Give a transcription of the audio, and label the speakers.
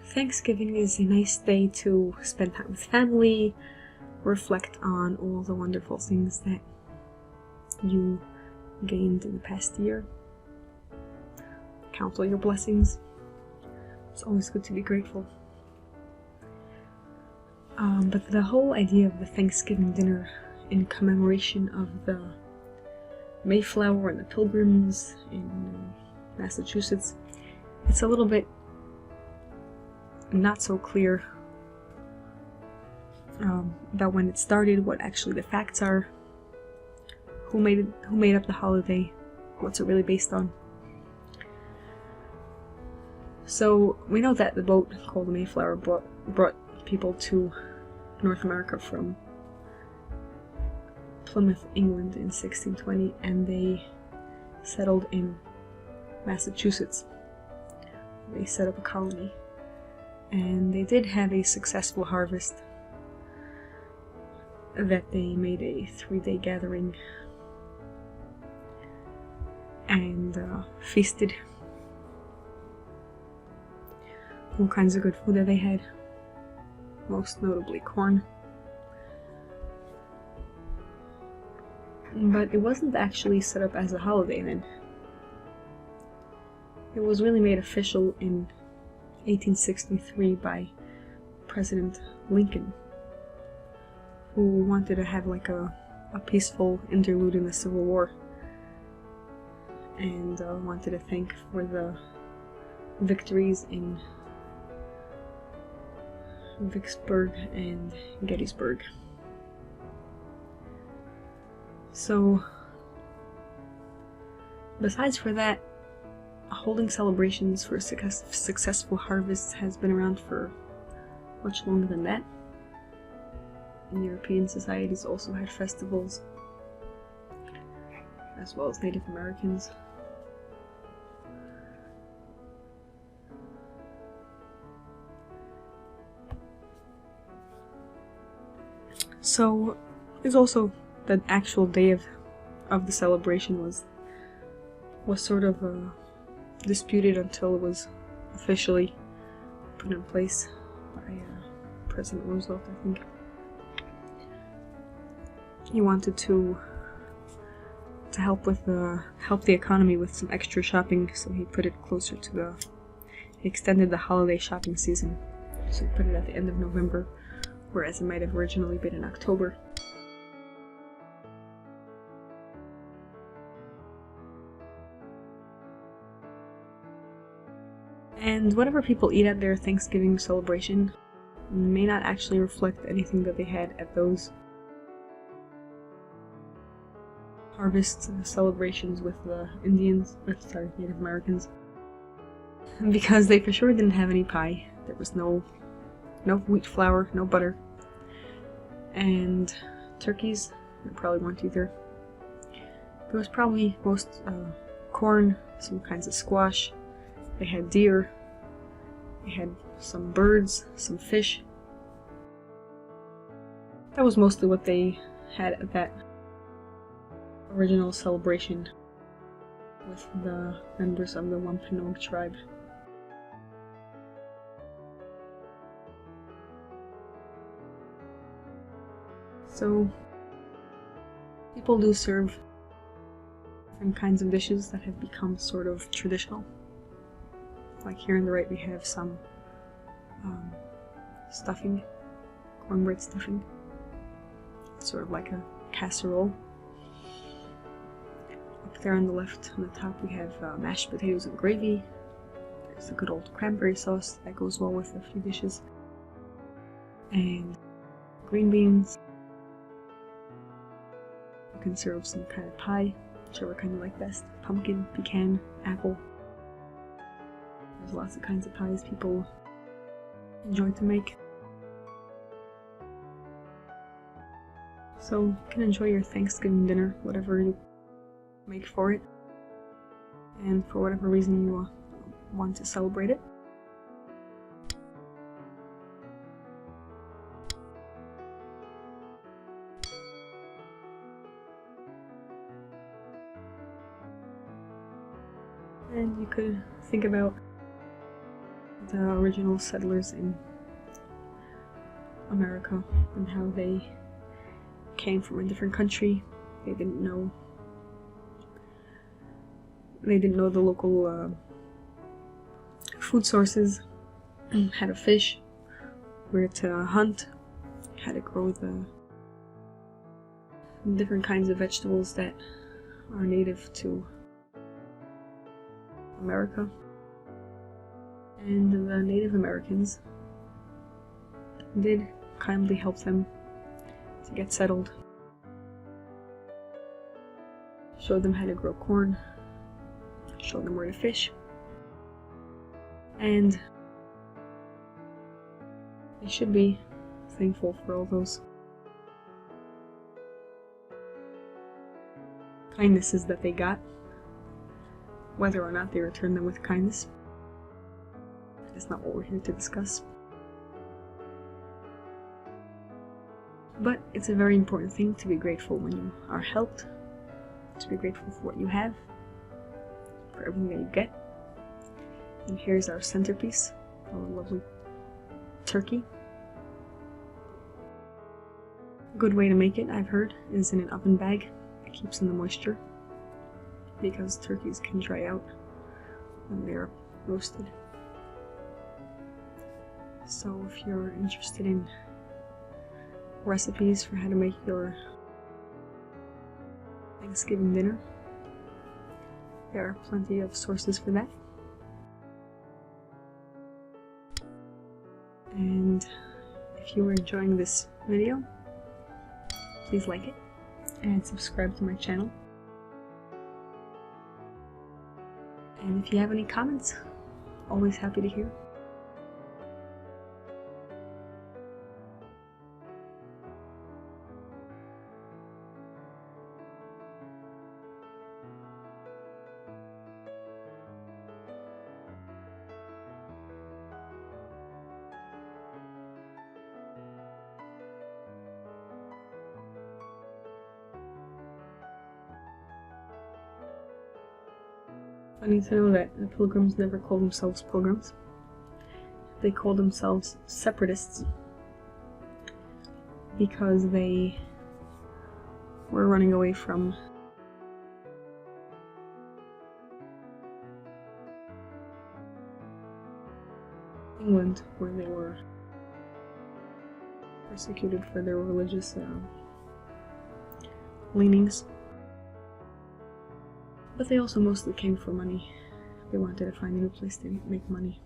Speaker 1: Thanksgiving is a nice day to spend time with family, reflect on all the wonderful things that you gained in the past year, count all your blessings. It's always good to be grateful. But the whole idea of the Thanksgiving dinner in commemoration of the Mayflower and the Pilgrims in Massachusetts, it's a little bit not so clear about when it started, what actually the facts are, who made up the holiday, what's it really based on. So we know that the boat called the Mayflower brought people to North America from Plymouth, England in 1620, and they settled in Massachusetts. They set up a colony, and they did have a successful harvest that they made a 3-day gathering and feasted. All kinds of good food that they had, most notably corn. But it wasn't actually set up as a holiday then. It was really made official in 1863 by President Lincoln, who wanted to have like a peaceful interlude in the Civil War, and wanted to thank for the victories in Vicksburg and Gettysburg. So, besides for that, holding celebrations for successful harvests has been around for much longer than that. And European societies also had festivals, as well as Native Americans. So, there's also the actual day of the celebration was sort of disputed until it was officially put in place by President Roosevelt, I think. He wanted to help the economy with some extra shopping, so he put it closer to he extended the holiday shopping season, so he put it at the end of November, whereas it might have originally been in October. And whatever people eat at their Thanksgiving celebration may not actually reflect anything that they had at those harvest celebrations with the Native Americans, because they for sure didn't have any pie. There was no wheat flour, no butter, and turkeys there probably weren't either. There was probably most corn, some kinds of squash. They had deer, they had some birds, some fish. That was mostly what they had at that original celebration with the members of the Wampanoag tribe. So, people do serve different kinds of dishes that have become sort of traditional. Like here on the right we have some stuffing, cornbread stuffing. It's sort of like a casserole. Up there on the left, on the top, we have mashed potatoes and gravy. There's a good old cranberry sauce that goes well with a few dishes. And green beans. You can serve some kind of pie, whichever kind you like best. Pumpkin, pecan, apple. There's lots of kinds of pies people enjoy to make. So you can enjoy your Thanksgiving dinner, whatever you make for it, and for whatever reason you want to celebrate it. And you could think about the original settlers in America and how they came from a different country. They didn't know the local food sources, how to fish, where to hunt, how to grow the different kinds of vegetables that are native to America. And the Native Americans did kindly help them to get settled, showed them how to grow corn, showed them where to fish, and they should be thankful for all those kindnesses that they got. Whether or not they return them with kindness, that's not what we're here to discuss. But it's a very important thing to be grateful when you are helped, to be grateful for what you have, for everything that you get. And here's our centerpiece, our lovely turkey. A good way to make it, I've heard, is in an oven bag. It keeps in the moisture, because turkeys can dry out when they're roasted. So if you're interested in recipes for how to make your Thanksgiving dinner, there are plenty of sources for that. And if you are enjoying this video, please like it and subscribe to my channel. And if you have any comments, always happy to hear. Funny to know that the Pilgrims never called themselves Pilgrims. They called themselves Separatists because they were running away from England, where they were persecuted for their religious leanings. But they also mostly came for money. They wanted to find a new place to make money.